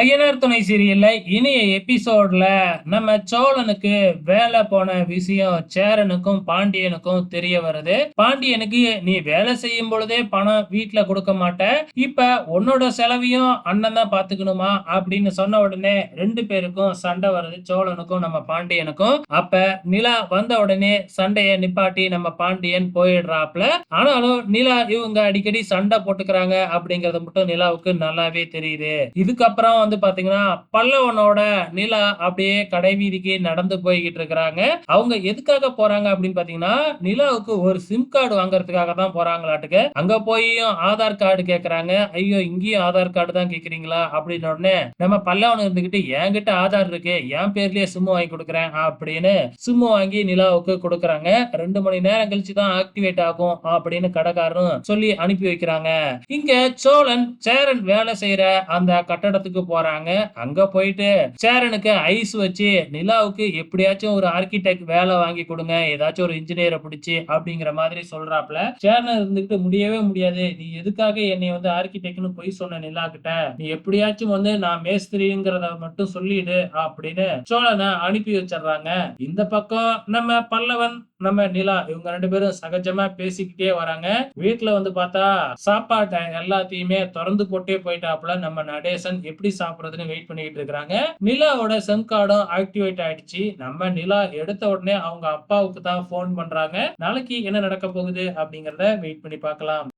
ஐயனார் துணை சீரியல்ல இனிய எபிசோட்ல நம்ம சோழனுக்கு வேலை போன விஷயம் சேரனுக்கும் பாண்டியனுக்கும் தெரிய வருது. பாண்டியனுக்கு நீ வேலை செய்யும் பொழுதே பணம் வீட்டுல கொடுக்க மாட்ட, இப்ப உன்னோட செலவையும் அண்ணன் தான் பாத்துக்கணுமா அப்படின்னு சொன்ன உடனே ரெண்டு பேருக்கும் சண்டை வருது, சோழனுக்கும் நம்ம பாண்டியனுக்கும். அப்ப நிலா வந்த உடனே சண்டைய நிப்பாட்டி நம்ம பாண்டியன் போயிடுறாப்ல. ஆனாலும் நிலா இவங்க அடிக்கடி சண்டை போட்டுக்கிறாங்க அப்படிங்கறது மட்டும் நிலாவுக்கு நல்லாவே தெரியுது. இதுக்கப்புறம் வந்து பாத்தீங்கன்னா பல்லவனோட நிலா அப்படியே கடைவீதிக்கு நடந்து போய்கிட்டு இருக்கிறாங்க. அவங்க எதுக்காக போறாங்க அப்படின்னு பாத்தீங்கன்னா நிலாவுக்கு ஒரு சிம் கார்டு வாங்குறதுக்காக தான் போறாங்களாட்டுக்கு. அங்க போயும் ஆதார் கார்டு கேக்குறாங்க. ஐயோ இங்கேயும் ஆதார் கார்டு தான் கேக்குறீங்களா அப்படின்னு உடனே நம்ம பல்லவன் இருந்துகிட்டு என்கிட்ட ஆதார் இருக்கு, என் பேர்லயே சிம் வாங்கி கொடுக்குறேன் அப்படின்னு சிம் வாங்கி நிலாவுக்கு கொடுக்குறாங்க. 2 மணி நேரம் கழிச்சு தான் ஆக்டிவேட் ஆகும் அப்படின்னு கடைக்காரரும் சொல்லி அனுப்பி வைக்கிறாங்க. இங்க சோழன் சேரன் வேலை செய்யற அந்த கட்டடத்துக்கு போறாங்க. அங்க போயிட்டு சேரனுக்கு ஐஸ் வச்சு நிலாவுக்கு எப்படியாச்சும் ஒரு ஆர்கிடெக்ட் வேலை வாங்கி கொடுங்க, ஏதாச்சும் ஒரு இன்ஜினியரை பிடிச்சு அப்படிங்கிற மாதிரி சொல்றாப்ல. சேரன் இருந்துகிட்டு முடியவே முடியாது, நீ எதுக்காக என்னை வந்து ஆர்கிடெக்ட்னு பொய் சொன்ன நிலா கிட்ட, நீ எப்படியாச்சும் வந்து நான் மேஸ்திரிங்கிறத மட்டும் சொல்லிடு அப்படின்னு சோழனை அனுப்பி வச்சிடறாங்க. இந்த பக்கம் நம்ம பல்லவன் நம்ம நிலா இவங்க 2 பேரும் சகஜமா பேசிக்கிட்டே வராங்க. வீட்டுல வந்து பார்த்தா சாப்பாட்டை எல்லாத்தையுமே திறந்து போட்டே போயிட்டாப்புல. நம்ம நடேசன் எப்படி சாப்பிடுறதுன்னு வெயிட் பண்ணிட்டு இருக்காங்க. நிலாவோட சிம் கார்டும் ஆக்டிவேட் ஆயிடுச்சு. நம்ம நிலா எடுத்த உடனே அவங்க அப்பாவுக்கு தான் போன் பண்றாங்க. நாளைக்கு என்ன நடக்க போகுது அப்படிங்கறத வெயிட் பண்ணி பார்க்கலாம்.